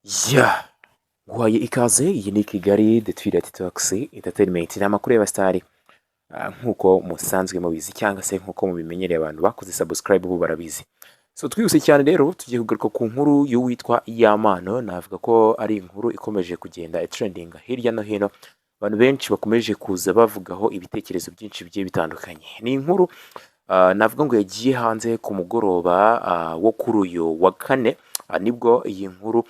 Yeah, nguhaye ikaze. Iyi ni Kigali The Twilight Talks Entertainment. Ni amakuru y'abasitari nk'uko musanzwe mubizi cyangwa se nk'uko mubimenyereye, abantu bakoze subscribe bo barabizi. So twihuse cyane rero tugiye kugaruka ku nkuru y'uwitwa Iyamano. Navuga ko ari inkuru ikomeje kugenda trending hirya no hino, abantu benshi bakomeje kuza bavugaho ibitekerezo byinshi bigiye bitandukanye. Ni inkuru navuga ngo yagiye hanze ku mugoroba wo kuri uyu wa kane, nibwo iyi nkuru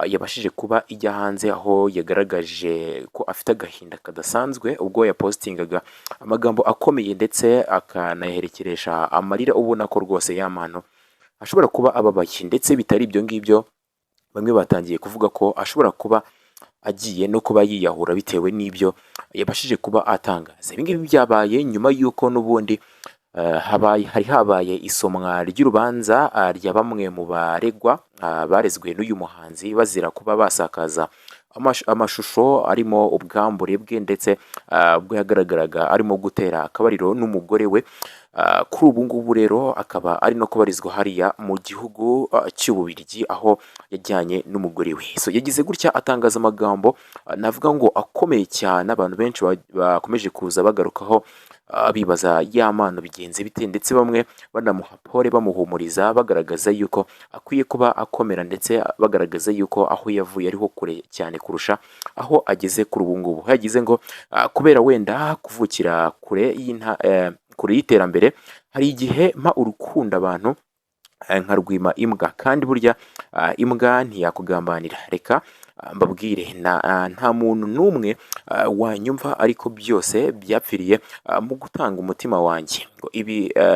yabashije kuba ijya hanze, aho yagaragaje ko afite agahinda kadasanzwe ubwo yapostingaga amagambo akomeye ndetse akanayaherekeresha amarira, ubona ko rwose Iyamano ashobora kuba ababaye. Ndetse bitari ibyo ngibyo, bamwe batangiye kuvuga ko ashobora kuba agiye no kuba yiyahura bitewe n'ibyo yabashije kuba atangaza. Ibi ngibi byabaye nyuma y'uko n'ubundi hari habaye isomwa ry'urubanza rya bamwe mu baregwa barezwe n'uyu muhanzi bazira kuba basakaza amashusho arimo ubwambure bwe, ndetse ubwo yagaragaraga arimo gutera akabariro n'umugore we. Kuri ubu ngubu rero akaba ari no kubarizwa hariya mu gihugu cy'Ububiligi, aho yajyanye n'umugore we. So yagize gutya atangaza amagambo navuga ngo akomeye cyane, abantu benshi bakomeje kuza bagarukaho bibaza Iyamano bigenze bite, ndetse bamwe banamuha pole bamuhumuriza bagaragaza yuko akwiye kuba akomera, ndetse bagaragaza yuko aho yavuye ariho kure cyane kurusha aho ageze kuri ubu ngubu. Yagize ngo kubera wenda kuvukira kure y'iterambere, hari igihe mpa urukundo abantu nkarwima imbwa, kandi burya imbwa ntiyakugambanira. Reka mbabwire, nta muntu n'umwe wanyumva, ariko byose byapfiriye mu gutanga umutima wanjye. Ngo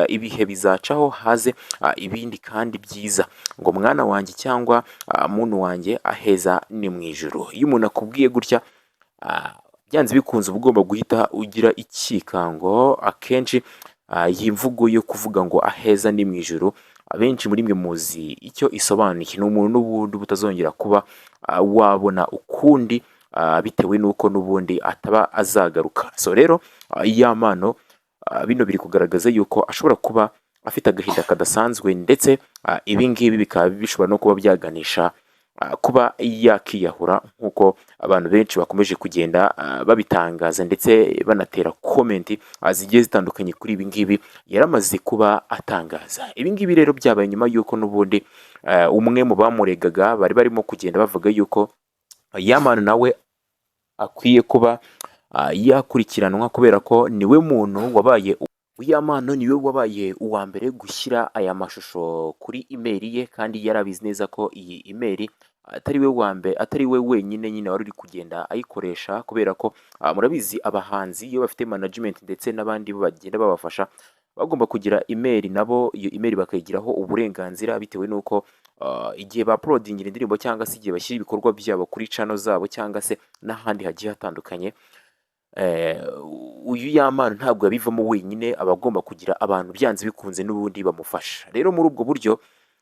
ibihe bizacaho haze ibindi kandi byiza. Ngo mwana wanjye cyangwa muntu wanjye aheza ni mu ijuru. Iyo umuntu akubwiye gutya, byanze bikunze uba ugomba guhita ugira ikikango. Akenshi iyi mvugo yo kuvuga ngo aheza ni mu ijuru, abenshi muri mwe muzi icyo isobanuye. Ni umuntu n'ubundi butazongera kuba wabona ukundi, bitewe n'uko n'ubundi ataba azagaruka. So rero Iyamano bino biri kugaragaza yuko ashobora kuba afite agahinda kadasanzwe, ndetse ibi ngibi bikaba bishobora no kuba byaganisha kuba yakiyahura, nk'uko abantu benshi bakomeje kugenda babitangaza ndetse banatera komenti zigiye zitandukanye kuri ibi ngibi yaramaze kuba atangaza. Ibi ngibi rero byabaye nyuma y'uko n'ubundi umwe mu bamuregaga bari barimo kugenda bavuga yuko Iyamano nawe akwiye kuba yakurikiranwa, kubera ko niwe muntu wabaye Iyamano niwe wabaye uwa mbere gushyira aya mashusho kuri imeri ye, kandi yarabizi neza ko iyi imeri atari we wenyine nyine wari uri kugenda ayikoresha, kubera ko murabizi abahanzi iyo bafite management ndetse n'abandi bagenda babafasha, bagomba kugira imeri nabo. Iyo imeri bakayigiraho uburenganzira, bitewe n'uko igihe ba uploadingira indirimbo cyangwa se igihe bashyira ibikorwa byabo kuri channel zabo cyangwa se n'ahandi hagiye hatandukanye, uyu Iyamano ntabwo yabivamo wenyine, aba agomba kugira abantu byanze bikunze n'ubundi bamufasha. Rero muri ubwo buryo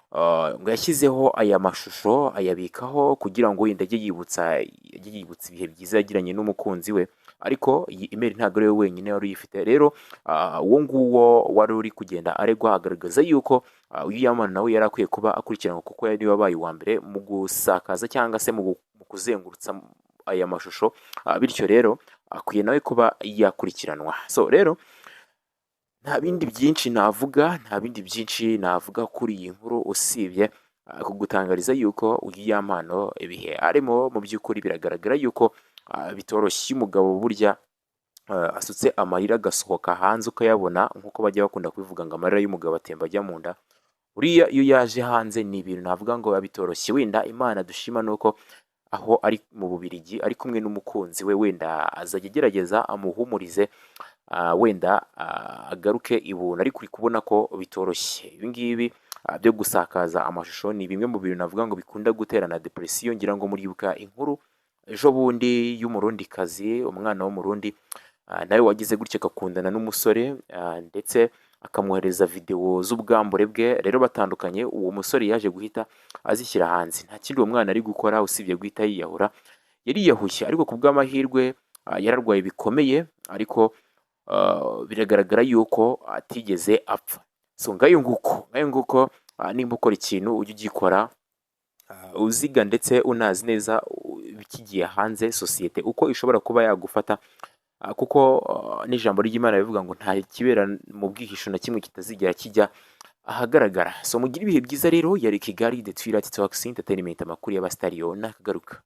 ngo yashyizeho aya mashusho ayabikaho kugira ngo wenda ajye yibutsa ibihe byiza yagiranye n'umukunzi we, ariko iyi imeri ntabwo ari we wenyine wari uyifite. Rero uwo nguwo wari uri kugenda aregwa agaragaza yuko uyu Iyamano nawe yari akwiye kuba akurikiranwa, kuko yari wabaye uwa mbere mu gusakaza cyangwa se mu kuzengurutsa aya mashusho, bityo rero akwiye nawe kuba yakurikiranwa. So rero nta bindi byinshi navuga kuri iyi nkuru, usibye kugutangariza yuko uyu Iyamano ibihe arimo mu by'ukuri biragaragara yuko bitoroshye. Umugabo burya asutse amarira agasohoka hanze ukayabona, nk'uko bajya bakunda kubivuga ngo amarira y'umugabo atemba ajya mu nda. Uriya iyo yaje hanze ni ibintu navuga ngo biba bitoroshye. Wenda Imana dushima nuko aho ari mu Bubiligi ari kumwe n'umukunzi we, wenda azajya agerageza amuhumurize, wenda agaruke ibuntu, ariko uri kubona ko bitoroshye. Ibi ngibi byo gusakaza amashusho ni bimwe mu bintu navuga ngo bikunda guterana depression. Ngira ngo muribuka inkuru ejo bundi y'umurundikazi, umwana w'umurundi nawe wagize gutya agakundana n'umusore, ndetse akamwohereza video z'ubwambure bwe. Rero batandukanye, uwo musore yaje guhita azishyira hanze. Nta kindi uwo mwana ari gukora usibye guhita yiyahura. Yariyahushye, ariko ku bw'amahirwe yararwaye bikomeye, ariko biragaragara yuko atigeze apfa. So ngayo nguko nimba ukora ikintu ujye ugikora uziga ndetse unazi neza bikigiye hanze sosiyete uko ishobora kuba yagufata, kuko n'ijambo ry'Imana rivuga ngo nta kibera mu bwihisho na kimwe kitazigera kijya ahagaragara. So mugire ibihe byiza rero, yari Kigali The Twilight Talks Entertainment, amakuru y'abasitariyo nakagaruka.